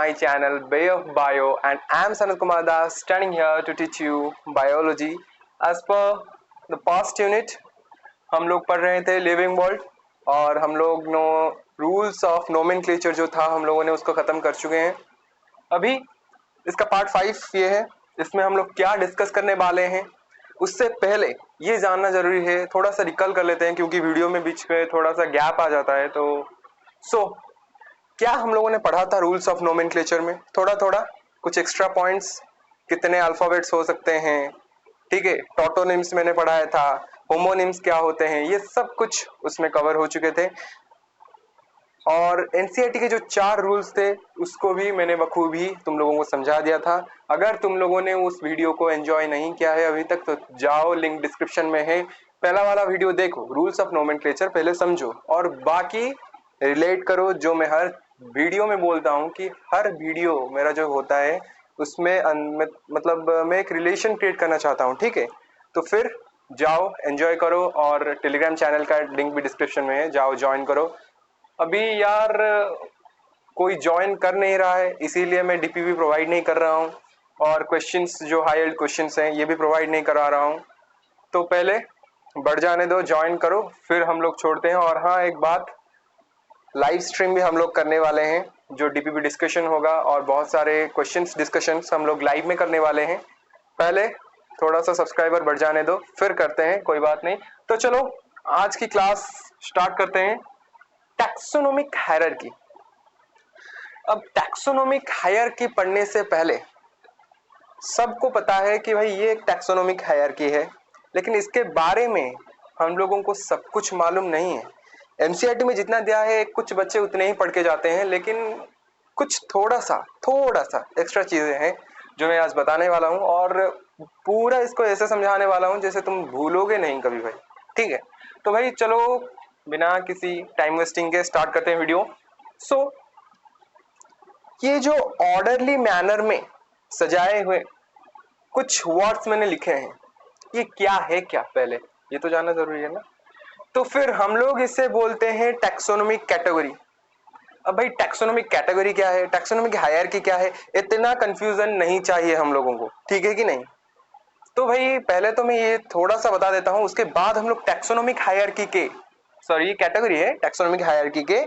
my channel Bay of Bio and I am Sanat Kumar Das standing here to teach you biology. As per the past unit हम लोग पढ़ रहे थे living world और हम लोग नो रूल्स ऑफ नोमेनक्लेचर जो था हम लोगों ने उसको ख़त्म कर चुके हैं। अभी इसका पार्ट 5 ये है, इसमें हम लोग क्या डिस्कस करने वाले हैं उससे पहले ये जानना जरूरी है, थोड़ा सा रिकल कर लेते हैं क्योंकि वीडियो में बीच में थोड़ा सा गैप आ जाता है। तो क्या हम लोगों ने पढ़ा था रूल्स ऑफ नोमेनक्लेचर में थोड़ा थोड़ा कुछ एक्स्ट्रा पॉइंट्स, कितने अल्फाबेट्स हो सकते हैं, ठीक है, टोटोनिम्स मैंने पढ़ाया था, होमोनिम्स क्या होते हैं, ये सब कुछ उसमें कवर हो चुके थे। और एनसीईआरटी के जो 4 रूल्स थे उसको भी मैंने बखूबी तुम लोगों को समझा दिया था। अगर तुम लोगों ने उस वीडियो को एंजॉय नहीं किया है अभी तक तो जाओ, लिंक डिस्क्रिप्शन में है, पहला वाला वीडियो देखो, रूल्स ऑफ नोमेनक्लेचर पहले समझो और बाकी रिलेट करो। जो मैं हर वीडियो में बोलता हूँ कि हर वीडियो मेरा जो होता है उसमें मतलब मैं एक रिलेशन क्रिएट करना चाहता हूँ, ठीक है। तो फिर जाओ एंजॉय करो और टेलीग्राम चैनल का लिंक भी डिस्क्रिप्शन में है, जाओ ज्वाइन करो। अभी यार कोई ज्वाइन कर नहीं रहा है इसीलिए मैं डीपीवी प्रोवाइड नहीं कर रहा हूँ और क्वेश्चंस जो हाई एल्ड क्वेश्चंस हैं ये भी प्रोवाइड नहीं करा रहा हूँ। तो पहले बढ़ जाने दो, ज्वाइन करो, फिर हम लोग छोड़ते हैं। और हाँ एक बात, लाइव स्ट्रीम भी हम लोग करने वाले हैं जो डीपीपी डिस्कशन होगा और बहुत सारे क्वेश्चंस डिस्कशंस हम लोग लाइव में करने वाले हैं। पहले थोड़ा सा सब्सक्राइबर बढ़ जाने दो फिर करते हैं, कोई बात नहीं। तो चलो आज की क्लास स्टार्ट करते हैं। Taxonomic hierarchy. अब टैक्सोनोमिक हायरार्की पढ़ने से पहले सबको पता है कि भाई ये एक टैक्सोनोमिक हायरार्की है, लेकिन इसके बारे में हम लोगों को सब कुछ मालूम नहीं है। एनसीईआरटी में जितना दिया है कुछ बच्चे उतने ही पढ़ के जाते हैं, लेकिन कुछ थोड़ा सा एक्स्ट्रा चीजें हैं जो मैं आज बताने वाला हूँ और पूरा इसको ऐसे समझाने वाला हूँ जैसे तुम भूलोगे नहीं कभी भाई, ठीक है। तो भाई चलो बिना किसी टाइम वेस्टिंग के स्टार्ट करते हैं वीडियो। ये जो ऑर्डरली मैनर में सजाए हुए कुछ वर्ड्स मैंने लिखे हैं, ये क्या है, क्या पहले ये तो जानना जरूरी है ना। तो फिर हम लोग इसे बोलते हैं टैक्सोनोमिक कैटेगरी। अब भाई टैक्सोनोमिक कैटेगरी क्या है, टैक्सोनोमिक हायरार्की क्या है, इतना कंफ्यूजन नहीं चाहिए हम लोगों को, ठीक है कि नहीं। तो भाई पहले तो मैं ये थोड़ा सा बता देता हूं, उसके बाद हम लोग टैक्सोनोमिक हायरार्की के, सॉरी ये कैटेगरी है, टैक्सोनोमिक हायरार्की के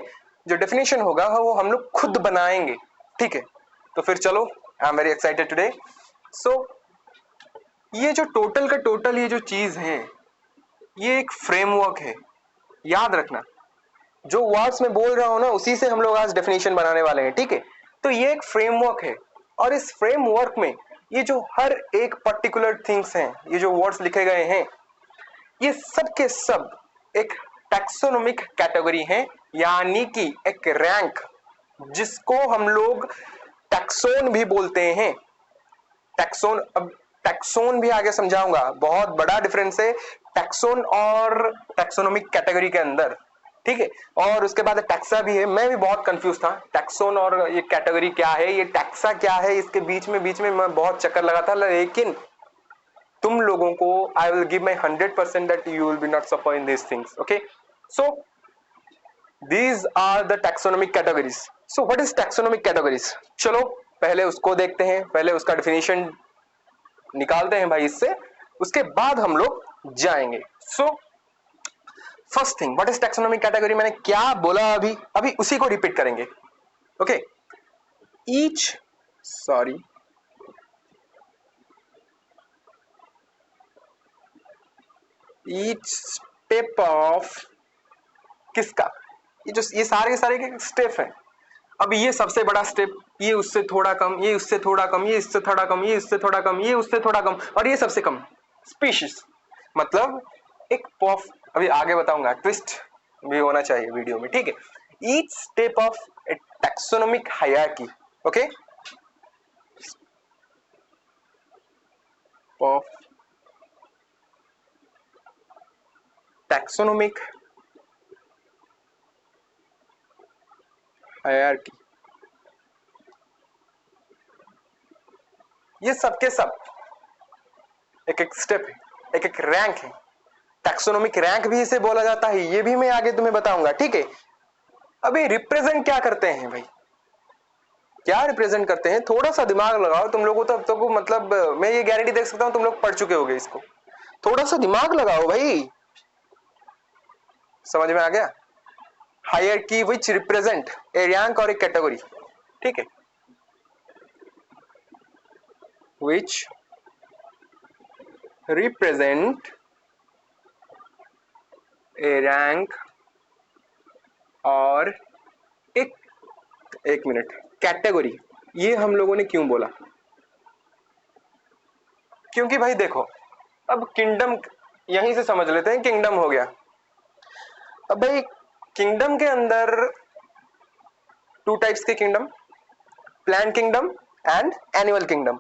जो डेफिनेशन होगा वो हम लोग खुद बनाएंगे, ठीक है। तो फिर चलो, I am very excited today. So ये जो टोटल का टोटल ये जो चीज है ये एक फ्रेमवर्क है, याद रखना। जो वर्ड्स में बोल रहा हूं ना उसी से हम लोग आज डेफिनेशन बनाने वाले हैं, ठीक है। तो ये एक फ्रेमवर्क है और इस फ्रेमवर्क में ये जो हर एक पर्टिकुलर थिंग्स हैं, ये जो वर्ड्स लिखे गए हैं, ये सब के सब एक टैक्सोनोमिक कैटेगरी है, यानी कि एक रैंक जिसको हम लोग टैक्सोन भी बोलते हैं। टैक्सोन, अब टैक्सोन भी आगे समझाऊंगा, बहुत बड़ा डिफरेंस है टैक्सोन और टैक्सोनोमिक कैटेगरी के अंदर, ठीक है। और उसके बाद टैक्सा भी है, मैं भी बहुत कंफ्यूज था टैक्सोन और ये कैटेगरी क्या है, ये टैक्सा क्या है, इसके बीच में मैं बहुत चक्कर लगा था। लेकिन तुम लोगों को I will give my 100% that you will be not suffer in this things, okay. So these are the taxonomic categories. So what is taxonomic categories, चलो पहले उसको देखते हैं, पहले उसका डेफिनेशन निकालते हैं भाई इससे, उसके बाद हम लोग जाएंगे। So first thing, what is taxonomic category, मैंने क्या बोला अभी उसी को रिपीट करेंगे, ओके। ईच स्टेप ऑफ किसका, ये सारे के सारे के स्टेप हैं। अब ये सबसे बड़ा स्टेप, ये उससे थोड़ा कम, ये उससे थोड़ा कम, ये इससे थोड़ा कम, ये इससे थोड़ा कम, ये उससे थोड़ा कम और ये सबसे कम स्पीशीज, मतलब एक पॉफ, अभी आगे बताऊंगा, ट्विस्ट भी होना चाहिए वीडियो में, ठीक है। Each step of A taxonomic hierarchy, okay, of taxonomic hierarchy, ये सबके सब एक एक स्टेप है, एक एक रैंक है। टैक्सोनोमिक रैंक भी इसे बोला जाता है, ये भी मैं आगे तुम्हें बताऊंगा, ठीक है। अभी रिप्रेजेंट क्या करते हैं भाई, क्या रिप्रेजेंट करते हैं? थोड़ा सा दिमाग लगाओ तुम लोगों, तो अब तो मतलब मैं ये गारंटी दे सकता हूं तुम लोग पढ़ चुके होगे इसको। थोड़ा सा दिमाग लगाओ भाई, समझ में आ गया? Hierarchy which represent A rank और ए कैटेगरी, ठीक है, विच रिप्रेजेंट ए रैंक और एक मिनट, कैटेगरी। ये हम लोगों ने क्यों बोला? क्योंकि भाई देखो, अब किंगडम यहीं से समझ लेते हैं, किंगडम हो गया। अब भाई किंगडम के अंदर टू टाइप्स के kingdom, plant kingdom and animal kingdom.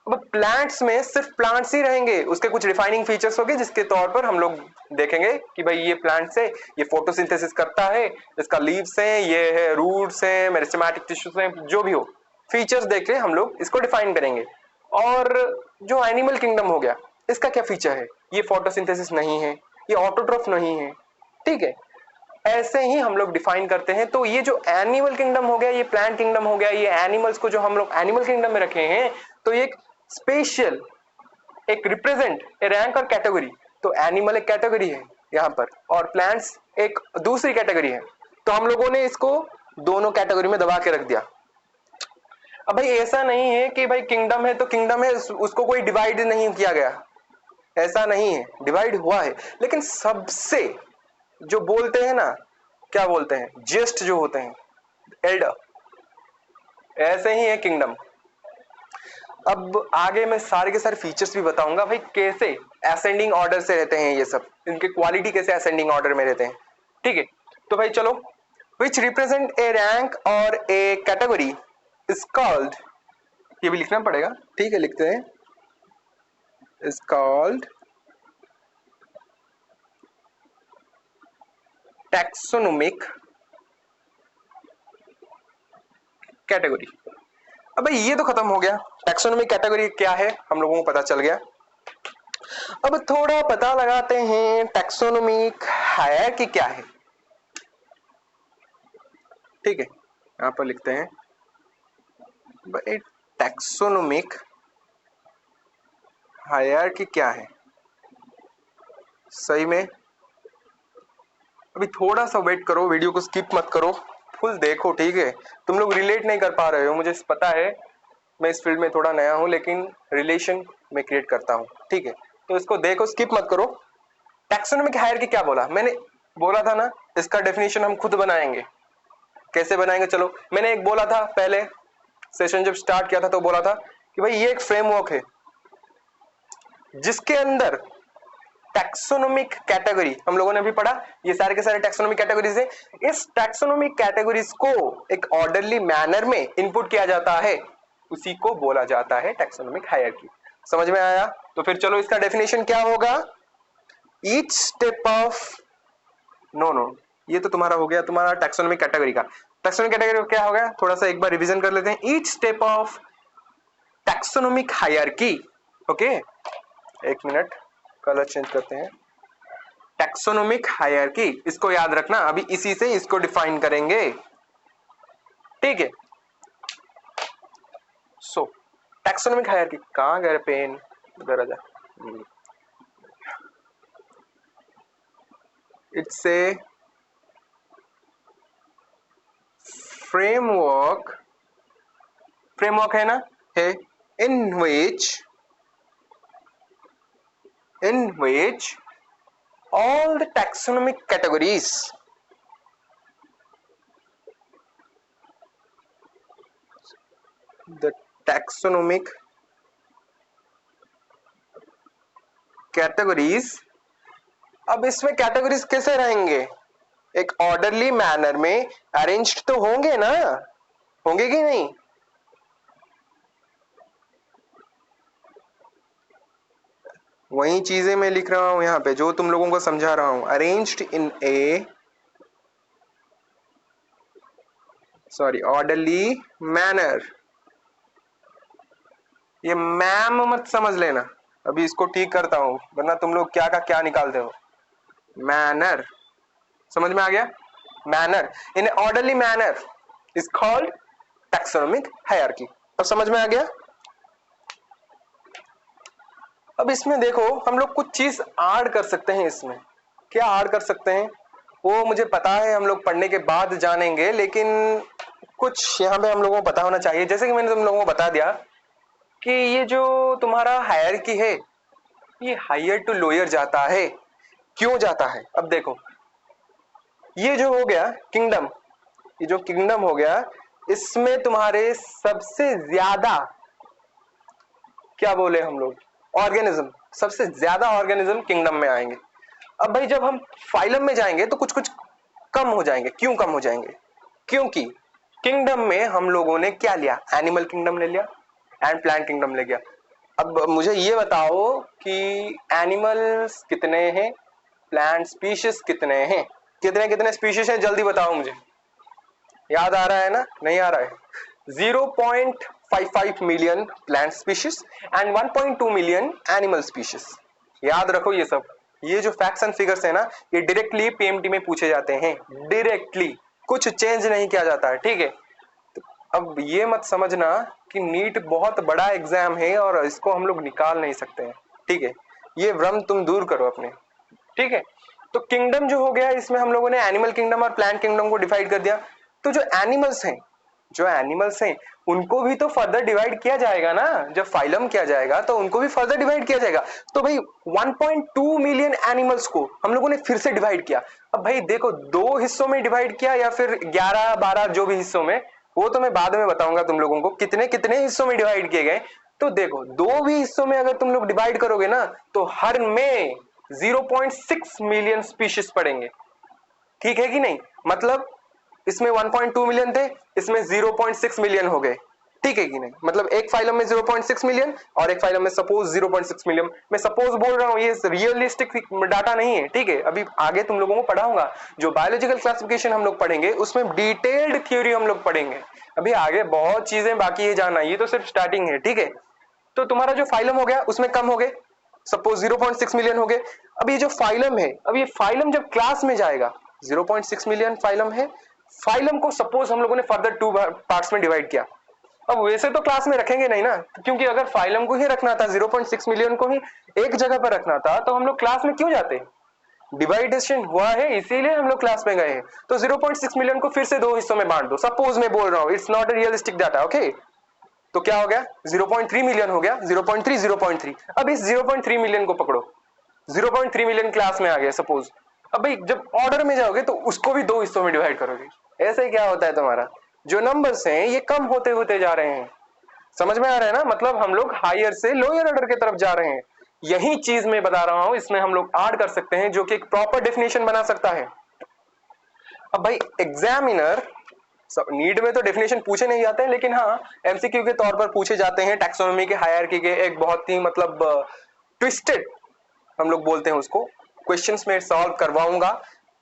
अब प्लांट्स में सिर्फ प्लांट्स ही रहेंगे, उसके कुछ डिफाइनिंग फीचर्स होंगे जिसके तौर पर हम लोग देखेंगे कि भाई ये प्लांट्स है, ये फोटोसिंथेसिस करता है, इसका लीव्स है, ये है रूट्स है, मेरिस्टेमेटिक टिश्यूज हैं, जो भी हो फीचर्स देख के हम लोग इसको डिफाइन करेंगे। और जो एनिमल किंगडम हो गया, इसका क्या फीचर है? ये फोटोसिंथेसिस नहीं है, ये ऑटोट्रॉफ नहीं है, ठीक है, ऐसे ही हम लोग डिफाइन करते हैं। तो ये जो एनिमल किंगडम हो गया, ये प्लांट किंगडम हो गया, ये एनिमल्स को जो हम लोग एनिमल किंगडम में रखे हैं, तो ये एक स्पेशल, एक रिप्रेजेंट ए रैंक और कैटेगरी। तो एनिमल एक कैटेगरी है यहाँ पर, और प्लांट्स एक दूसरी कैटेगरी है। तो हम लोगों ने इसको दोनों कैटेगरी में दबा के रख दिया। अब भाई ऐसा नहीं है कि भाई किंगडम है तो किंगडम है, उसको कोई डिवाइड नहीं किया गया, ऐसा नहीं है, डिवाइड हुआ है, लेकिन सबसे जो बोलते हैं ना, क्या बोलते हैं, जेस्ट जो होते हैं, एल्डर, ऐसे ही है किंगडम। अब आगे मैं सारे के सारे फीचर्स भी बताऊंगा भाई, कैसे असेंडिंग ऑर्डर से रहते हैं ये सब, इनके क्वालिटी कैसे असेंडिंग ऑर्डर में रहते हैं, ठीक है। तो भाई चलो, विच रिप्रेजेंट ए रैंक और ए कैटेगरी इज कॉल्ड, ये भी लिखना पड़ेगा, ठीक है, लिखते हैं, इज कॉल्ड टैक्सोनोमिक कैटेगरी। अब भाई ये तो खत्म हो गया, टैक्सोनोमिक कैटेगरी क्या है हम लोगों को पता चल गया। अब थोड़ा पता लगाते हैं टैक्सोनोमिक हायरार्की क्या है, ठीक है, यहां पर लिखते हैं भाई टैक्सोनोमिक हायरार्की क्या है। सही में अभी थोड़ा सा वेट करो, वीडियो को स्किप मत करो, फुल देखो, ठीक है। तुम लोग रिलेट नहीं कर पा रहे हो, मुझे पता है, मैं इस फील्ड में थोड़ा नया हूं, लेकिन रिलेशन मैं क्रिएट करता हूं, ठीक है। तो इसको देखो, स्किप मत करो। टैक्सोनोमिक हायरार्की क्या बोला? मैंने बोला था ना, इसका डेफिनेशन हम खुद बनाएंगे। कैसे बनाएंगे? चलो, मैंने एक बोला था पहले सेशन जब स्टार्ट किया था, तो बोला था कि भाई ये एक फ्रेमवर्क है जिसके अंदर टैक्सोनोमिक कैटेगरी, हम लोगों ने भी पढ़ा, ये सारे के सारे टैक्सोनोमिक कैटेगरीज है। इस टैक्सोनोमिक कैटेगरीज को एक ऑर्डरली मैनर में इनपुट किया जाता है, उसी को बोला जाता है टैक्सोनोमिक हायरार्की। समझ में आया? तो फिर चलो, इसका डेफिनेशन क्या होगा? ईच स्टेप ऑफ, नो, ये तो तुम्हारा हो गया, तुम्हारा टैक्सोनोमिक कैटेगरी का। टैक्सोनोमिक कैटेगरी क्या हो गया, थोड़ा सा एक बार रिवीजन कर लेते हैं। Each step of taxonomic hierarchy, okay, एक मिनट, कलर चेंज करते हैं। टैक्सोनोमिक हायरार्की, इसको याद रखना, अभी इसी से इसको डिफाइन करेंगे, ठीक है। सो टैक्सोनोमिक हायरार्की, कहां गए पेन, इधर आजा। इट्स ए फ्रेमवर्क, फ्रेमवर्क है ना, है, in which all the taxonomic categories the taxonomic categories, अब इसमें कैटेगरीज कैसे रहेंगे? एक ऑर्डरली मैनर में अरेंज्ड तो होंगे ना, होंगे कि नहीं? वही चीजें मैं लिख रहा हूं यहाँ पे, जो तुम लोगों को समझा रहा हूं, arranged in A, sorry, orderly manner. ये मैम मत समझ लेना, अभी इसको ठीक करता हूं, वरना तुम लोग क्या का क्या निकालते हो। मैनर, समझ में आ गया? Manner in orderly manner is called taxonomic hierarchy. अब समझ में आ गया? अब इसमें देखो हम लोग कुछ चीज ऐड कर सकते हैं। इसमें क्या ऐड कर सकते हैं वो मुझे पता है, हम लोग पढ़ने के बाद जानेंगे, लेकिन कुछ यहाँ पे हम लोगों को पता होना चाहिए। जैसे कि मैंने तुम लोगों को बता दिया कि ये जो तुम्हारा हायरार्की है ये हायर टू लोअर जाता है। क्यों जाता है? अब देखो ये जो हो गया किंगडम, ये जो किंगडम हो गया इसमें तुम्हारे सबसे ज्यादा क्या बोले हम लोग ऑर्गेनिज्म, सबसे ज्यादा ऑर्गेनिज्म किंगडम में आएंगे। अब भाई जब हम फाइलम में जाएंगे तो कुछ कुछ कम हो जाएंगे। क्यों कम हो जाएंगे? क्योंकि किंगडम में हम लोगों ने क्या लिया? एनिमल किंगडम ले लिया एंड प्लांट किंगडम ले गया। अब मुझे ये बताओ कि एनिमल्स कितने हैं, प्लांट स्पीशीज कितने हैं, कितने कितने स्पीशीज हैं, जल्दी बताओ मुझे। याद आ रहा है ना? नहीं आ रहा है? 0.55 million plant species and 1.2 million animal species. याद रखो ये सब, ये जो फैक्ट्स एंड फिगर्स है ना ये डायरेक्टली पीएमटी में पूछे जाते हैं, डायरेक्टली, कुछ चेंज नहीं किया जाता है, ठीक है? तो अब ये मत समझना कि नीट बहुत बड़ा एग्जाम है और इसको हम लोग निकाल नहीं सकते हैं, ठीक है? ये भ्रम तुम दूर करो अपने, ठीक है? तो किंगडम जो हो गया इसमें हम लोगों ने एनिमल किंगडम और प्लांट किंगडम को डिवाइड कर दिया। तो जो एनिमल्स हैं, जो एनिमल्स हैं उनको भी तो फर्दर डिवाइड किया जाएगा ना। जब फाइलम किया जाएगा तो उनको भी फर्दर डिवाइड किया जाएगा। तो भाई 1.2 मिलियन एनिमल्स को हम लोगों ने फिर से डिवाइड किया। अब भाई देखो दो हिस्सों में डिवाइड किया या फिर 11-12 जो भी हिस्सों में, वो तो मैं बाद में बताऊंगा तुम लोगों को कितने कितने हिस्सों में डिवाइड किए गए। तो देखो दो भी हिस्सों में अगर तुम लोग डिवाइड करोगे ना तो हर में 0.6 मिलियन स्पीशीज पड़ेंगे, ठीक है कि नहीं? मतलब इसमें 1.2 मिलियन थे, इसमें 0.6 मिलियन हो गए, ठीक है कि नहीं? मतलब एक फाइलम में 0.6 मिलियन और एक फाइलम में सपोज 0.6 मिलियन। मैं सपोज बोल रहा हूं, ये रियलिस्टिक डाटा नहीं है, ठीक है? अभी आगे तुम लोगों को पढ़ाऊंगा, जो बायोलॉजिकल क्लासिफिकेशन हम लोग पढ़ेंगे उसमें डिटेल्ड थ्योरी हम लोग पढ़ेंगे। अभी आगे बहुत चीजें बाकी है जानना, ये तो सिर्फ स्टार्टिंग है, ठीक है? तो तुम्हारा जो फाइलम हो गया उसमें कम हो गए, सपोज 0.6 मिलियन हो गए। अब ये जो फाइलम है, अब ये फाइलम जब क्लास में जाएगा 0.6 मिलियन फाइलम है, फाइलम को सपोज हम लोगों ने फर्दर 2 पार्ट्स में डिवाइड किया। अब वैसे तो क्लास में रखेंगे नहीं ना, क्योंकि अगर फाइलम को ही रखना था, 0.6 मिलियन को ही एक जगह पर रखना था, तो हम लोग क्लास में क्यों जाते? डिवाइडेशन हुआ है इसीलिए हम लोग क्लास में गए हैं। तो 0.6 मिलियन को फिर से दो हिस्सों में बांट दो, सपोज मैं बोल रहा हूं, it's not a realistic data, okay? तो क्या हो गया? 0.3 मिलियन हो गया, 0.3 0.3। अब इस 0.3 मिलियन को पकड़ो, 0.3 मिलियन क्लास में आ गया सपोज। अब भाई जब ऑर्डर में जाओगे तो उसको भी दो हिस्सों में डिवाइड करोगे। ऐसे क्या होता है तुम्हारा, जो नंबर्स हैं ये कम होते होते जा रहे हैं। समझ में आ रहा है ना? मतलब हम लोग हायर से लोअर ऑर्डर की तरफ जा रहे हैं। यही चीज मैं बता रहा हूं, इसमें हम लोग ऐड कर सकते हैं जो कि एक प्रॉपर डेफिनेशन बना सकता है। अब भाई एग्जामिनर नीड में तो डेफिनेशन पूछे नहीं जाते हैं, लेकिन हाँ एमसीक्यू के तौर पर पूछे जाते हैं टैक्सोनॉमी के हायरार्की के एक बहुत ही मतलब ट्विस्टेड हम लोग बोलते हैं उसको, क्वेश्चंस में सॉल्व करवाऊंगा,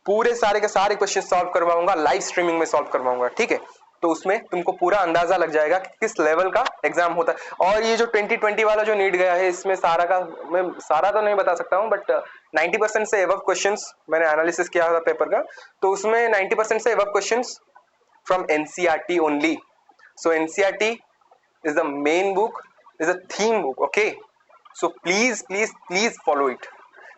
पूरे सारे के सारे क्वेश्चन सॉल्व करवाऊंगा, लाइव स्ट्रीमिंग में सॉल्व करवाऊंगा, ठीक है? तो उसमें तुमको पूरा अंदाजा लग जाएगा कि किस लेवल का एग्जाम होता है। और ये जो 2020 वाला जो नीट गया है इसमें सारा का, मैं सारा तो नहीं बता सकता हूँ, बट 90% से एबव क्वेश्चंस मैंने एनालिसिस किया था पेपर का, तो उसमें 90% से above questions from NCERT only. So NCERT is the main book, is a theme book, okay? So please follow it.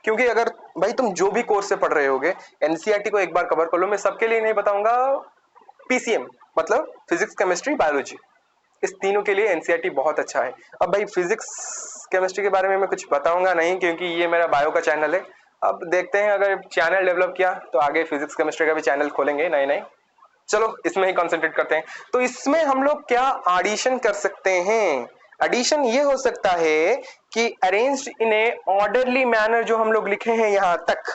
क्योंकि अगर भाई तुम जो भी कोर्स से पढ़ रहे होगे NCERT को एक बार कवर कर लो। मैं सबके लिए नहीं बताऊंगा, PCM मतलब फिजिक्स केमिस्ट्री बायोलॉजी, इस तीनों के लिए NCERT बहुत अच्छा है। अब भाई फिजिक्स केमिस्ट्री के बारे में मैं कुछ बताऊंगा नहीं, क्योंकि ये मेरा बायो का चैनल है। अब देखते हैं अगर चैनल डेवलप किया तो आगे फिजिक्स केमिस्ट्री का भी चैनल खोलेंगे, नहीं चलो इसमें ही कंसंट्रेट करते हैं। तो इसमें हम लोग क्या एडिशन कर सकते हैं? एडिशन ये हो सकता है कि arranged in A orderly manner, जो हम लोग लिखे हैं यहां तक,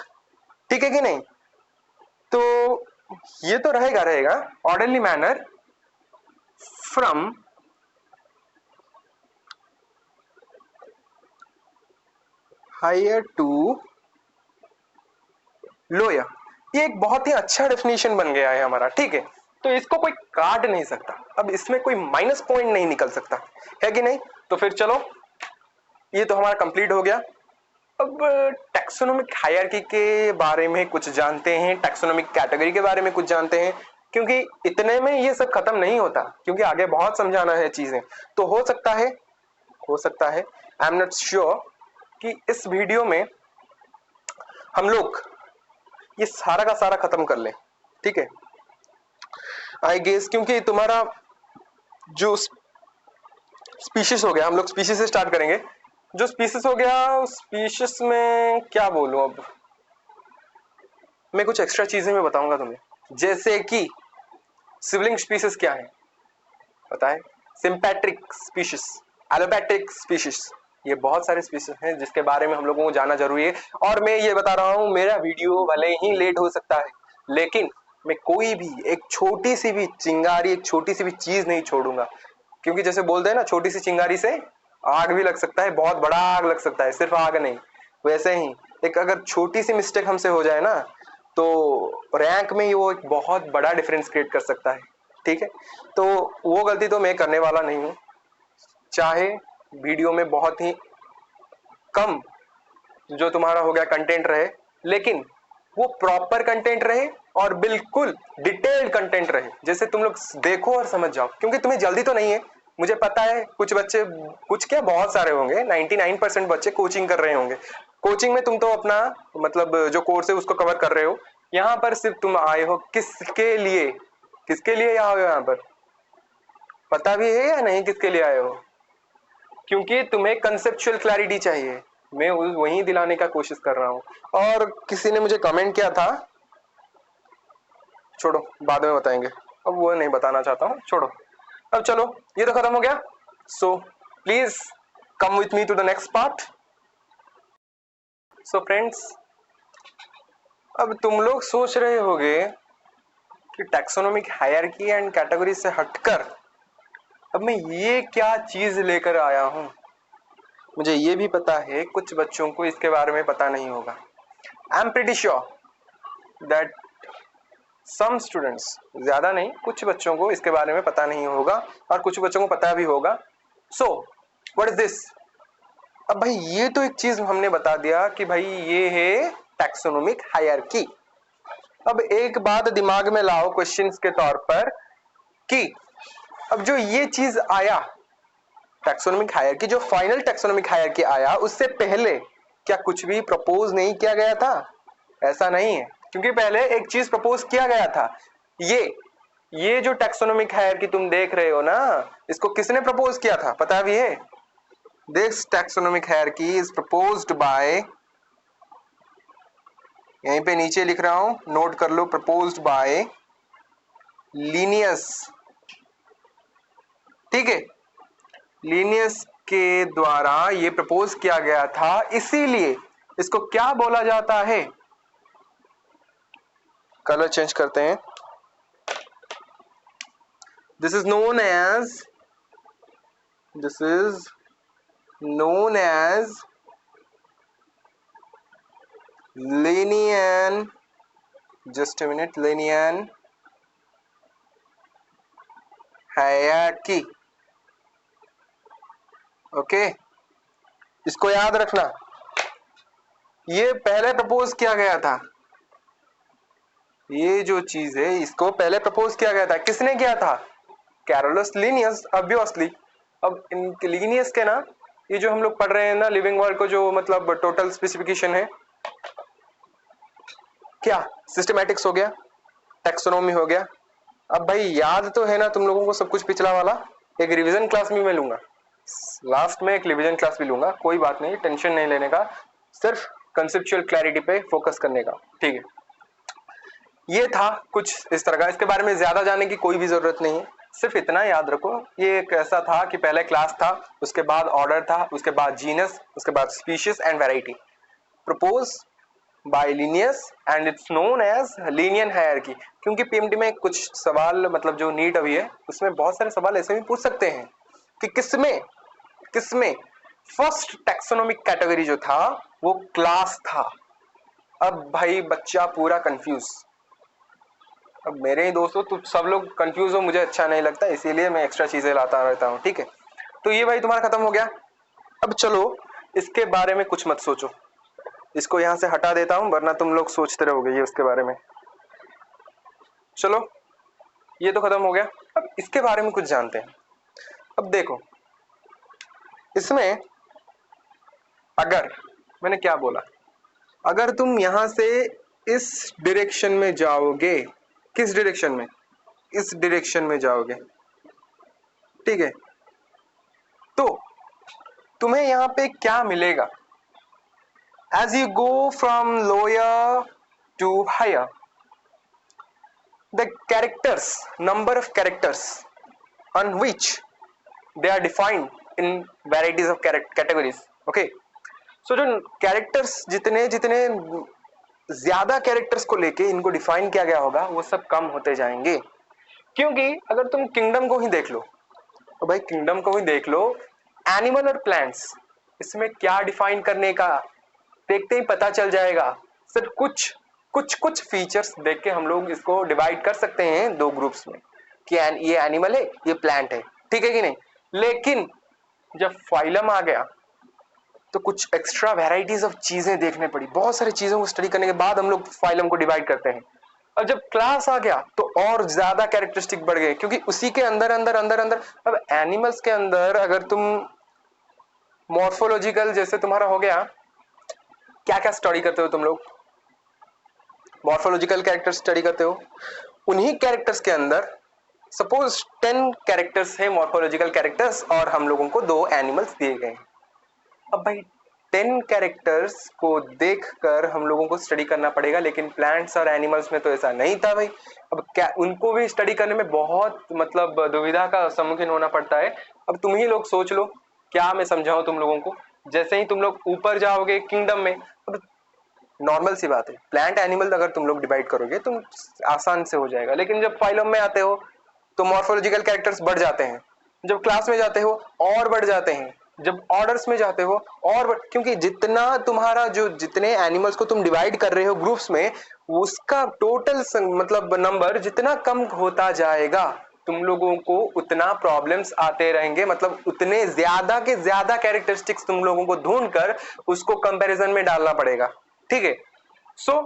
ठीक है कि नहीं? तो ये तो रहेगा orderly manner from higher to lower. ये एक बहुत ही अच्छा डेफिनेशन बन गया है हमारा, ठीक है? तो इसको कोई काट नहीं सकता, अब इसमें कोई माइनस पॉइंट नहीं निकल सकता, है कि नहीं? तो फिर चलो ये तो हमारा कंप्लीट हो गया। अब टैक्सोनॉमिक हायरार्की के बारे में कुछ जानते हैं, टैक्सोनॉमिक कैटेगरी के बारे में कुछ जानते हैं। क्योंकि इतने में ये सब खत्म नहीं होता, क्योंकि आगे बहुत समझाना है चीजें। तो हो सकता है आई एम नॉट श्योर कि इस वीडियो में हम लोग ये सारा का सारा खत्म कर लें, ठीक है। आई गेस क्योंकि तुम्हारा जो स्पीशीज हो गया, हम लोग स्पीशीज से स्टार्ट करेंगे। जो स्पीशीज हो गया, उस स्पीशीज में क्या बोलूं, अब मैं कुछ एक्स्ट्रा चीजें मैं बताऊंगा तुम्हें, जैसे कि सिबलिंग स्पीशीज क्या है पता है, सिंपैट्रिक स्पीशीज, एलोपैट्रिक स्पीशीज, ये बहुत सारे स्पीशीज हैं जिसके बारे में हम लोगों को जानना जरूरी है। और मैं ये बता रहा हूं, मेरा वीडियो भले ही लेट हो सकता है, लेकिन मैं कोई भी एक छोटी सी भी चिंगारी, एक छोटी सी भी चीज नहीं छोड़ूंगा। क्योंकि जैसे बोलते हैं ना, छोटी सी चिंगारी से आग भी लग सकता है, बहुत बड़ा आग लग सकता है, सिर्फ आग नहीं। वैसे ही एक अगर छोटी सी मिस्टेक हमसे हो जाए ना, तो रैंक में वो एक बहुत बड़ा डिफरेंस क्रिएट कर सकता है, ठीक है। तो वो गलती तो मैं करने वाला नहीं हूं, चाहे वीडियो में बहुत ही कम जो तुम्हारा हो गया कंटेंट रहे, लेकिन वो प्रॉपर कंटेंट रहे और बिल्कुल डिटेल्ड कंटेंट रहे, जैसे तुम लोग देखो और समझ जाओ। क्योंकि तुम्हें जल्दी तो नहीं है, मुझे पता है। कुछ बच्चे, कुछ क्या बहुत सारे होंगे, 99% बच्चे कोचिंग कर रहे होंगे। कोचिंग में तुम तो अपना मतलब जो कोर्स है उसको कवर कर रहे हो, यहाँ पर सिर्फ तुम आए हो किसके लिए, किसके लिए आए हो यहाँ पर पता भी है या नहीं किसके लिए आए हो? क्योंकि तुम्हें कंसेप्चुअल क्लैरिटी चाहिए, मैं वही दिलाने का कोशिश कर रहा हूँ। और किसी ने मुझे कमेंट किया था, छोड़ो बाद में बताएंगे, अब वो नहीं बताना चाहता हूँ, छोड़ो। अब चलो, ये तो खत्म हो गया। So please come with me to the next part. So friends, अब तुम लोग सोच रहे होगे कि टैक्सोनॉमिक हायरार्की एंड कैटेगरी से हटकर अब मैं ये क्या चीज लेकर आया हूं। मुझे ये भी पता है कुछ बच्चों को इसके बारे में पता नहीं होगा। I am pretty sure that some students, ज्यादा नहीं, कुछ बच्चों को इसके बारे में पता नहीं होगा और कुछ बच्चों को पता भी होगा। सो व्हाट इज दिस? अब भाई ये तो एक चीज हमने बता दिया कि भाई ये है टैक्सोनॉमिक हायरार्की। अब एक बात दिमाग में लाओ क्वेश्चंस के तौर पर कि अब जो ये चीज आया टैक्सोनॉमिक हायरार्की, जो फाइनल टैक्सोनॉमिक हायरार्की आया, उससे पहले क्या कुछ भी प्रपोज नहीं किया गया था? ऐसा नहीं है, क्योंकि पहले एक चीज प्रपोज किया गया था। ये जो टैक्सोनॉमिक हायरार्की तुम देख रहे हो ना, इसको किसने प्रपोज किया था पता भी है? This taxonomic hierarchy is proposed by, यहीं पे नीचे लिख रहा हूं, नोट कर लो, प्रपोज्ड बाय लीनियस, ठीक है। लीनियस के द्वारा ये प्रपोज किया गया था, इसीलिए इसको क्या बोला जाता है? कलर चेंज करते हैं। This is known as Linnaean, just a minute, Linnaean hierarchy. Okay, इसको याद रखना, ये पहले प्रपोज किया गया था। ये जो चीज है इसको पहले प्रपोज किया गया था, किसने किया था? Carolus Linnaeus, obviously. अब इन लीनियस के ना, ये जो हम लोग पढ़ रहे हैं ना लिविंग वर्ल्ड को, जो मतलब टोटल स्पेसिफिकेशन है, क्या सिस्टमैटिक्स हो गया, टैक्सोनॉमी हो गया। अब भाई याद तो है ना तुम लोगों को सब कुछ पिछला वाला? एक रिवीजन क्लास भी मैं लूंगा, लास्ट में एक रिवीजन क्लास भी लूंगा, कोई बात नहीं, टेंशन नहीं लेने का, सिर्फ कंसेप्चुअल क्लैरिटी पे फोकस करने का, ठीक है। ये था कुछ इस तरह का, इसके बारे में ज्यादा जानने की कोई भी जरूरत नहीं है, सिर्फ इतना याद रखो, ये एक ऐसा था कि पहले क्लास था, उसके बाद ऑर्डर था, उसके बाद जीनस, उसके बाद species and variety, propose by Linnaeus and it's known as Linnaean hierarchy. क्योंकि पीएमटी में कुछ सवाल, मतलब जो नीट अभी है उसमें बहुत सारे सवाल ऐसे भी पूछ सकते हैं कि किसमें फर्स्ट टैक्सोनॉमिक कैटेगरी जो था वो क्लास था। अब भाई बच्चा पूरा कंफ्यूज, अब मेरे ही दोस्तों तुम सब लोग कंफ्यूज हो, मुझे अच्छा नहीं लगता, इसीलिए मैं एक्स्ट्रा चीजें लाता रहता हूँ, ठीक है। तो ये भाई तुम्हारा खत्म हो गया। अब चलो इसके बारे में कुछ मत सोचो, इसको यहां से हटा देता हूं, वरना तुम लोग सोचते रहोगे ये उसके बारे में। चलो ये तो खत्म हो गया। अब इसके बारे में कुछ जानते हैं। अब देखो इसमें अगर मैंने क्या बोला, अगर तुम यहां से इस डायरेक्शन में जाओगे, किस डायरेक्शन में, इस डायरेक्शन में जाओगे, ठीक है, तो तुम्हें यहां पे क्या मिलेगा? As you go from lower to higher, the characters, number of characters on which they are defined in varieties of categories. Okay, so जो कैरेक्टर्स जितने जितने ज्यादा कैरेक्टर्स को लेके इनको डिफाइन किया गया होगा वो सब कम होते जाएंगे। क्योंकि अगर तुम किंगडम को ही देख लो, तो भाई किंगडम को ही देख लो, एनिमल और प्लांट्स, इसमें क्या डिफाइन करने का देखते ही पता चल जाएगा। सर कुछ कुछ कुछ फीचर्स देख के हम लोग इसको डिवाइड कर सकते हैं दो ग्रुप्स में कि ये एनिमल है, ये प्लांट है, ठीक है कि नहीं। लेकिन जब फाइलम आ गया तो कुछ एक्स्ट्रा वैरायटीज ऑफ चीजें देखने पड़ी, बहुत सारी चीजों को स्टडी करने के बाद हम लोग फाइलम को डिवाइड करते हैं। अब जब क्लास आ गया तो और ज्यादा कैरेक्टरिस्टिक बढ़ गए, क्योंकि उसी के अंदर अंदर अंदर अंदर अब एनिमल्स के अंदर अगर तुम मॉर्फोलॉजिकल जैसे तुम्हारा हो गया, क्या क्या स्टडी करते हो तुम लोग? मॉर्फोलॉजिकल कैरेक्टर स्टडी करते हो। उन्हीं कैरेक्टर्स के अंदर सपोज 10 कैरेक्टर्स है मॉर्फोलॉजिकल कैरेक्टर्स और हम लोगों को 2 एनिमल्स दिए गए। अब भाई 10 कैरेक्टर्स को देखकर हम लोगों को स्टडी करना पड़ेगा, लेकिन प्लांट्स और एनिमल्स में तो ऐसा नहीं था भाई। अब क्या उनको भी स्टडी करने में बहुत मतलब दुविधा का सम्मुखीन होना पड़ता है। अब तुम ही लोग सोच लो, क्या मैं समझाऊं तुम लोगों को। जैसे ही तुम लोग ऊपर जाओगे किंगडम में, अब नॉर्मल सी बात है, प्लांट एनिमल अगर तुम लोग डिवाइड करोगे तुम आसान से हो जाएगा। लेकिन जब फाइलम में आते हो तो मॉर्फोलॉजिकल कैरेक्टर्स बढ़ जाते हैं, जब क्लास में जाते हो और बढ़ जाते हैं, जब ऑर्डर्स में जाते हो और क्योंकि जितना तुम्हारा जो जितने एनिमल्स को तुम डिवाइड कर रहे हो ग्रुप्स में, उसका टोटल मतलब नंबर जितना कम होता जाएगा तुम लोगों को उतना प्रॉब्लम्स आते रहेंगे। मतलब उतने ज्यादा के ज्यादा कैरेक्टरिस्टिक्स तुम लोगों को ढूंढकर उसको कंपैरिजन में डालना पड़ेगा, ठीक है। सो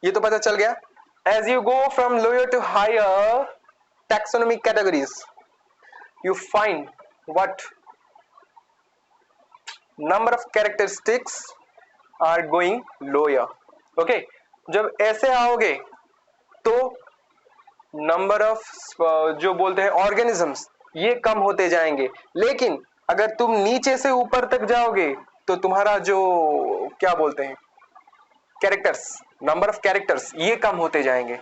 ये तो पता चल गया। As you go from lower to higher taxonomic categories, you find what number of characteristics are going lower. Okay, जब ऐसे आओगे तो नंबर ऑफ जो बोलते हैं ऑर्गेनिजम्स ये कम होते जाएंगे। लेकिन अगर तुम नीचे से ऊपर तक जाओगे तो तुम्हारा जो क्या बोलते हैं कैरेक्टर्स, नंबर ऑफ कैरेक्टर्स ये कम होते जाएंगे।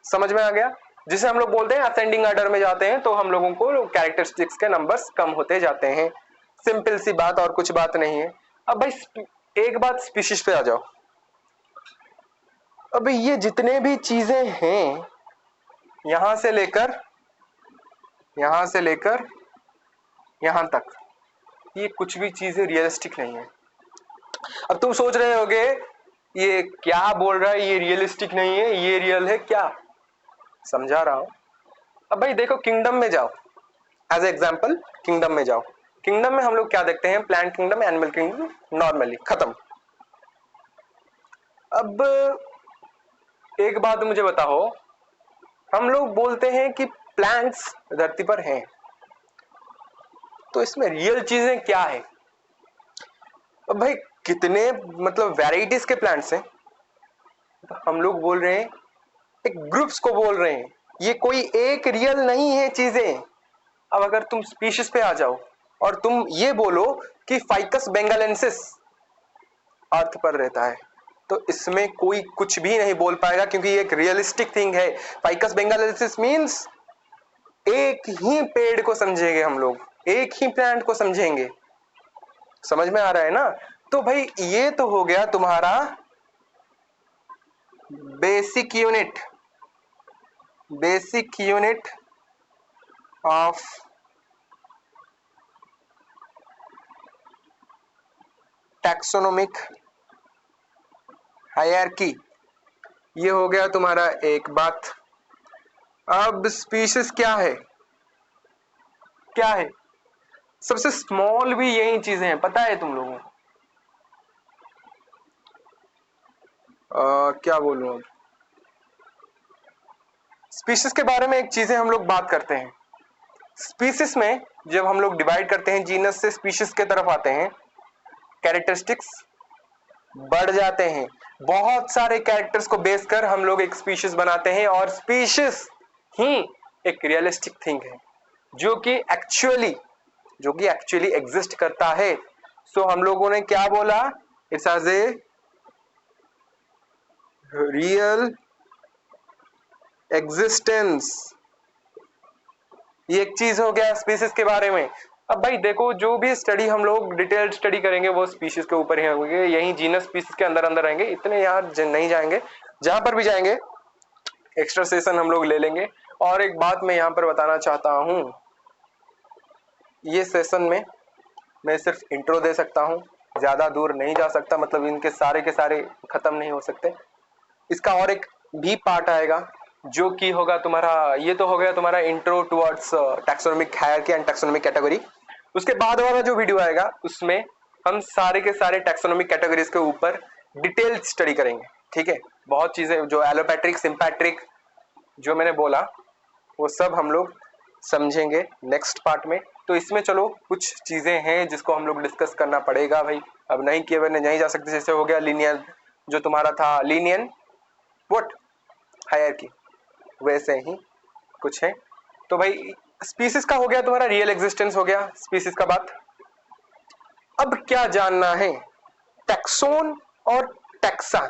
समझ में आ गया? जिसे हम लोग बोलते हैं असेंडिंग ऑर्डर में जाते हैं तो हम लोगों को कैरेक्टरिस्टिक्स के नंबर्स कम होते जाते हैं। सिंपल सी बात, और कुछ बात नहीं है। अब भाई एक बात स्पीशीज पे आ जाओ। अब ये जितने भी चीजें हैं यहां से लेकर यहां तक, ये कुछ भी चीजें रियलिस्टिक नहीं है। अब तुम सोच रहे होगे ये क्या बोल रहा है, ये रियलिस्टिक नहीं है, ये रियल है क्या? समझा रहा हूं। अब भाई देखो किंगडम में जाओ, एज एग्जांपल किंगडम में जाओ। किंगडम में हम लोग क्या देखते हैं? Plant kingdom, animal kingdom, normally खत्म। अब एक बात मुझे बताओ, हम लोग बोलते हैं कि प्लांट्स धरती पर हैं, तो इसमें रियल चीजें क्या है? अब भाई कितने मतलब वैरायटीज के प्लांट्स हैं, तो हम लोग बोल रहे हैं एक ग्रुप्स को बोल रहे हैं, ये कोई एक रियल नहीं है चीजें। अब अगर तुम स्पीशीज पे आ जाओ और तुम ये बोलो कि फाइकस बेंगालेंसिस अर्थ पर रहता है, तो इसमें कोई कुछ भी नहीं बोल पाएगा, क्योंकि ये एक रियलिस्टिक थिंग है। फाइकस बेंगालेंसिस मींस एक ही पेड़ को समझेंगे हम लोग, एक ही प्लांट को समझेंगे। समझ में आ रहा है ना? तो भाई ये तो हो गया तुम्हारा basic unit of taxonomic hierarchy. ये हो गया तुम्हारा एक बात। अब स्पीशीज क्या है? सबसे स्मॉल भी यही चीजें हैं, पता है तुम लोगों को? क्या बोलूं अब, स्पीशीज के बारे में एक चीजें हम लोग बात करते हैं। स्पीशीज में जब हम लोग डिवाइड करते हैं, जीनस से स्पीशीज के तरफ आते हैं, कैरेक्टरिस्टिक्स बढ़ जाते हैं। बहुत सारे कैरेक्टर्स को बेस कर हम लोग एक स्पीशीज बनाते हैं, और स्पीशीज ही एक रियलिस्टिक थिंग है जो कि एक्चुअली एग्जिस्ट करता है। सो हम लोगों ने क्या बोला, it's as a real existence. ये एक चीज हो गया स्पीशीज के बारे में। अब भाई देखो, जो भी स्टडी हम लोग डिटेल्ड स्टडी करेंगे वो स्पीशीज के ऊपर ही होंगे, यही जीनस स्पीशीज के अंदर अंदर रहेंगे, इतने यार नहीं जाएंगे। जहां पर भी जाएंगे एक्स्ट्रा सेशन हम लोग ले लेंगे। और एक बात मैं यहाँ पर बताना चाहता हूँ, ये सेशन में मैं सिर्फ इंट्रो दे सकता हूँ, ज्यादा दूर नहीं जा सकता, मतलब इनके सारे के सारे खत्म नहीं हो सकते। इसका और एक भी पार्ट आएगा जो कि होगा तुम्हारा, ये तो हो गया तुम्हारा intro towards taxonomic hierarchy and taxonomic category. उसके बाद वाला जो वीडियो आएगा उसमें हम सारे के सारे टैक्सोनॉमिक कैटेगरीज के ऊपर डिटेल स्टडी करेंगे, ठीक है। बहुत चीजें जो एलोपैट्रिक, सिंपैट्रिक जो मैंने बोला वो सब हम लोग समझेंगे नेक्स्ट पार्ट में। तो इसमें चलो कुछ चीजें हैं जिसको हम लोग डिस्कस करना पड़ेगा भाई, अब नहीं किए बिना नहीं जा सकते। जैसे हो गया लीनियर, जो तुम्हारा था लीनियन व्हाट हायरार्की, वैसे ही कुछ है। तो भाई स्पीसीज का हो गया तुम्हारा, रियल एग्जिस्टेंस हो गया स्पीसीज का बात। अब क्या जानना है, टैक्सोन और टैक्सा,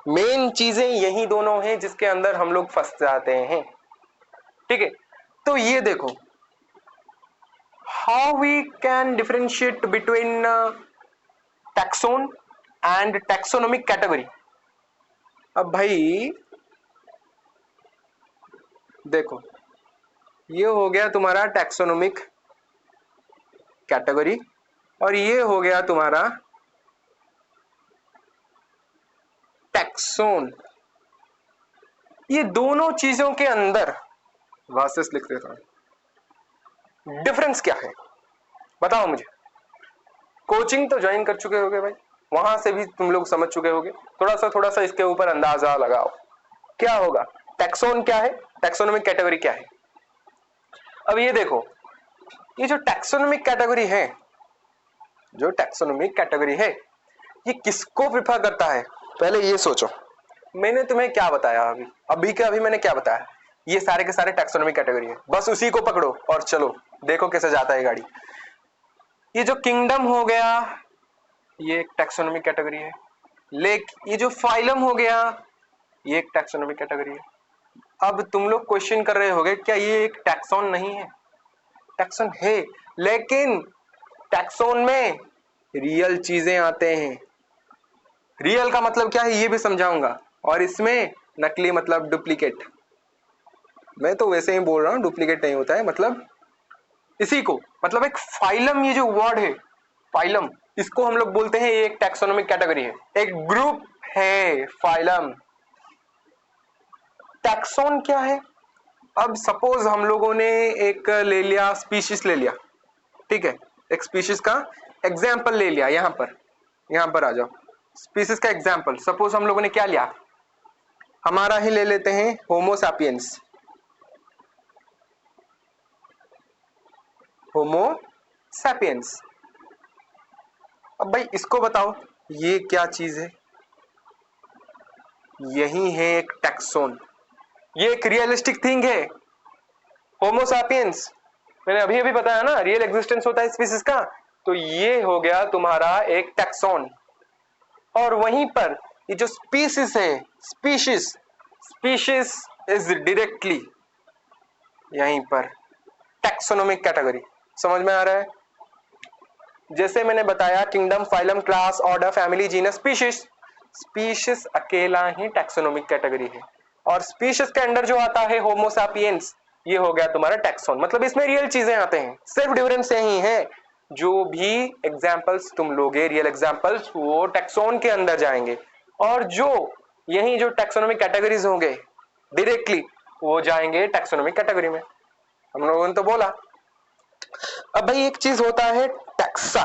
मेन चीजें यही दोनों हैं जिसके अंदर हम लोग फंस जाते हैं, ठीक है। तो ये देखो, how we can differentiate between taxon and taxonomic category. अब भाई देखो, ये हो गया तुम्हारा टैक्सोनॉमिक कैटेगरी और ये हो गया तुम्हारा टैक्सोन। ये दोनों चीजों के अंदर वर्सेस लिख देता हूं, डिफरेंस क्या है बताओ मुझे। कोचिंग तो ज्वाइन कर चुके होगे भाई, वहां से भी तुम लोग समझ चुके होगे, थोड़ा सा इसके ऊपर अंदाजा लगाओ क्या होगा। टैक्सोन क्या है, टैक्सोनॉमिक कैटेगरी क्या है। अब ये देखो, ये जो टैक्सोनॉमिक कैटेगरी है, जो टैक्सोनॉमिक कैटेगरी है, ये किसको प्रिफर करता है, पहले ये सोचो। मैंने तुम्हें क्या बताया अभी मैंने क्या बताया, ये सारे के सारे टैक्सोनॉमिक कैटेगरी है, बस उसी को पकड़ो और चलो देखो कैसे जाता है गाड़ी। ये जो किंगडम हो गया ये एक टैक्सोनॉमिक कैटेगरी है, ये जो फाइलम हो गया ये एक टैक्सोनॉमिक कैटेगरी है। अब तुम लोग क्वेश्चन कर रहे होगे क्या ये एक टैक्सोन नहीं है, टैक्सोन है, लेकिन टैक्सोन में रियल चीजें आते हैं। रियल का मतलब क्या है ये भी समझाऊंगा, और इसमें नकली मतलब डुप्लीकेट। मैं तो वैसे ही बोल रहा हूं, डुप्लीकेट नहीं होता है, मतलब इसी को, मतलब एक फाइलम, ये जो वर्ड है फाइलम, इसको हम लोग बोलते हैं ये एक टैक्सोनॉमिक कैटेगरी है, एक ग्रुप है फाइलम। टैक्सोन क्या है, अब सपोज हम लोगों ने एक ले लिया स्पीशीज ले लिया, ठीक है, एक स्पीशीज का एग्जाम्पल ले लिया। यहां पर आ जाओ, स्पीशीज का एग्जाम्पल सपोज हम लोगों ने क्या लिया, हमारा ही ले लेते हैं होमो सैपियंस। होमो सैपियंस, अब भाई इसको बताओ ये क्या चीज है, यही है एक टैक्सोन, ये एक रियलिस्टिक थिंग है। होमो सैपियंस मैंने अभी बताया ना, रियल एग्जिस्टेंस होता है स्पीशीज का, तो ये हो गया तुम्हारा एक टैक्सोन। और वहीं पर ये जो स्पीशीज है, स्पीशीज इज डायरेक्टली यहीं पर टैक्सोनॉमिक कैटेगरी। समझ में आ रहा है, जैसे मैंने बताया kingdom, phylum, class, order, family, genus, species. Species अकेला ही टैक्सोनॉमिक कैटेगरी है, और स्पीशीज के अंडर जो आता है होमो सैपियंस, ये हो गया तुम्हारा टैक्सोन। मतलब इसमें रियल चीजें आते हैं, सिर्फ डिफरेंस यही है, जो भी एग्जाम्पल्स तुम लोगे रियल एग्जाम्पल्स वो टैक्सोन के अंदर जाएंगे, और जो यही जो टैक्सोनॉमिक कैटेगरीज होंगे डायरेक्टली वो जाएंगे टैक्सोनॉमिक कैटेगरी में। हम लोगों ने तो बोला। अब भाई एक चीज होता है टैक्सा।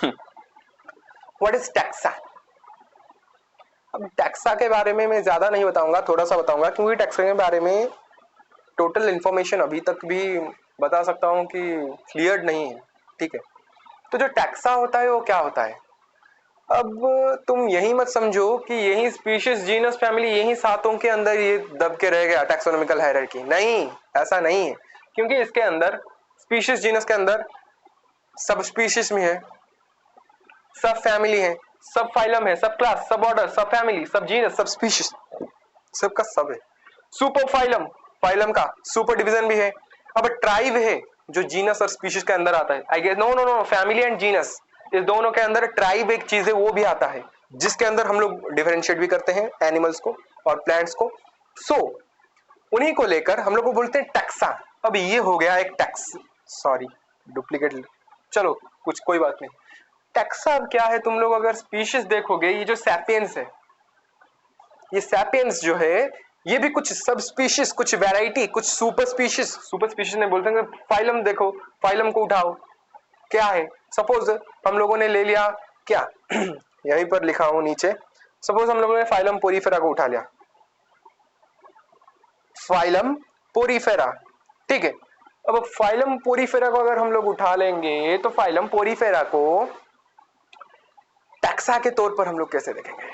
व्हाट इज टैक्सा, अब टैक्सा के बारे में मैं ज्यादा नहीं बताऊंगा, थोड़ा सा बताऊंगा, क्योंकि टैक्सा के बारे में टोटल इन्फॉर्मेशन अभी तक भी बता सकता हूँ कि क्लियर नहीं है। ठीक है, तो जो टैक्सा होता है वो क्या होता है? अब तुम यही मत समझो कि यही स्पीशीज जीनस फैमिली यही सातों के अंदर ये दब के रह गया टैक्सोनॉमिकल हायरार्की। नहीं, ऐसा नहीं है, क्योंकि इसके अंदर स्पीशीज जीनस के अंदर सब स्पीशीज में है, सब फैमिली है, सब फाइलम है, सब क्लास, सब ऑर्डर, सब फैमिली, सब जीनस, सब स्पीशीज, सबका सब है। सुपर फाइलम, फाइलम का सुपर डिवीजन भी है। अब ट्राइब है जो जीनस और स्पीशीज के अंदर आता है। I guess no no no, family and genus इस दोनों के अंदर ट्राइब एक चीज है, वो भी आता है, जिसके अंदर हम लोग डिफरेंशिएट भी करते हैं एनिमल्स को और प्लांट्स को। सो उन्हीं को लेकर हम लोग को बोलते हैं टैक्सा। अब ये हो गया एक टैक्स, सॉरी डुप्लीकेट, चलो कुछ कोई बात नहीं। टैक्सा अब क्या है, तुम लोग अगर स्पीशीज देखोगे, ये जो सैपियंस है, ये सैपियंस जो है ये भी कुछ सब स्पीशीज, कुछ वैरायटी, कुछ सुपर स्पीशीज, सुपर स्पीशीज नहीं बोलते हैं। फाइलम देखो, फाइलम को उठाओ, क्या है? सपोज हम लोगों ने ले लिया क्या यहीं पर लिखा हूं नीचे, सपोज हम लोगों ने फाइलम पोरीफेरा को उठा लिया, फाइलम पोरीफेरा। ठीक है, अब फाइलम पोरीफेरा को अगर हम लोग उठा लेंगे तो फाइलम पोरीफेरा को टैक्सा के तौर पर हम लोग कैसे देखेंगे?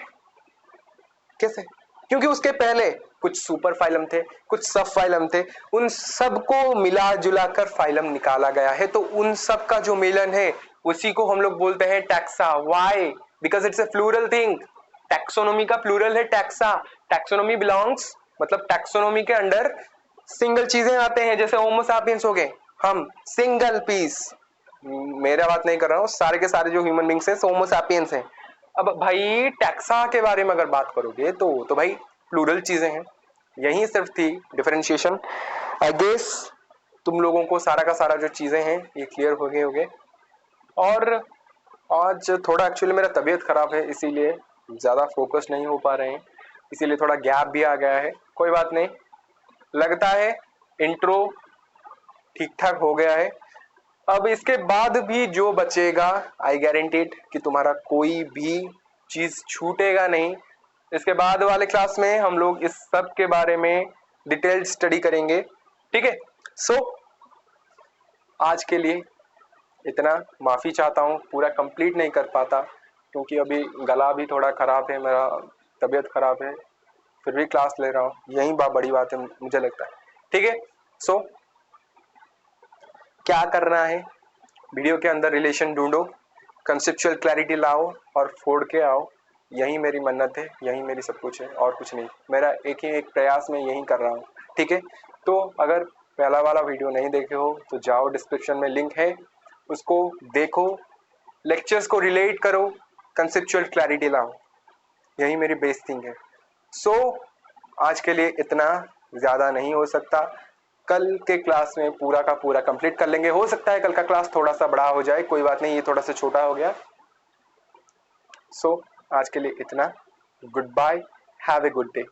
कैसे? क्योंकि उसके पहले कुछ सुपर फाइलम थे, कुछ सब फाइलम थे, उन सबको मिला जुला कर फाइलम निकाला गया है। तो उन सब का जो मिलन है उसी को हम लोग बोलते हैं taxa. Why? Because it's a plural thing. Taxonomy का प्लूरल है टैक्सा। टैक्सोनॉमी बिलोंग्स, मतलब टैक्सोनॉमी के अंडर सिंगल चीजें आते हैं, जैसे होमो सैपियंस हो गए, हम सिंगल पीस, मेरा बात नहीं कर रहा हूं, सारे के सारे जो ह्यूमन बींग्स हैं होमो सैपियंस हैं। अब भाई टैक्सा के बारे में अगर बात करोगे तो भाई प्लूरल चीजें हैं, यही सिर्फ थी डिफरेंशिएशन। आई गेस तुम लोगों को सारा का सारा जो चीजें हैं ये क्लियर हो गए होंगे। और आज थोड़ा एक्चुअली मेरा तबीयत खराब है, इसीलिए ज्यादा फोकस नहीं हो पा रहे हैं, इसीलिए थोड़ा गैप भी आ गया है। कोई बात नहीं, लगता है इंट्रो ठीक ठाक हो गया है। अब इसके बाद भी जो बचेगा, आई गारंटीड कि तुम्हारा कोई भी चीज छूटेगा नहीं। इसके बाद वाले क्लास में हम लोग इस सब के बारे में डिटेल्ड स्टडी करेंगे। ठीक है, सो आज के लिए इतना, माफी चाहता हूँ पूरा कंप्लीट नहीं कर पाता, क्योंकि अभी गला भी थोड़ा खराब है, मेरा तबीयत खराब है, फिर भी क्लास ले रहा हूँ, यही बड़ी बात है मुझे लगता है। ठीक है, सो क्या करना है, वीडियो के अंदर रिलेशन ढूंढो, कंसेप्चुअल क्लैरिटी लाओ और फोड़ के आओ, यही मेरी मन्नत है, यही मेरी सब कुछ है, और कुछ नहीं। मेरा एक प्रयास में यही कर रहा हूँ। ठीक है, तो अगर पहला वाला वीडियो नहीं देखे हो तो जाओ, डिस्क्रिप्शन में लिंक है, उसको देखो, लेक्चर्स को रिलेट करो, कंसेप्चुअल क्लैरिटी लाओ, यही मेरी बेस थिंग है। सो आज के लिए इतना, ज़्यादा नहीं हो सकता। कल के क्लास में पूरा का पूरा कंप्लीट कर लेंगे। हो सकता है कल का क्लास थोड़ा सा बड़ा हो जाए, कोई बात नहीं, ये थोड़ा सा छोटा हो गया। सो आज के लिए इतना, goodbye, have a good day.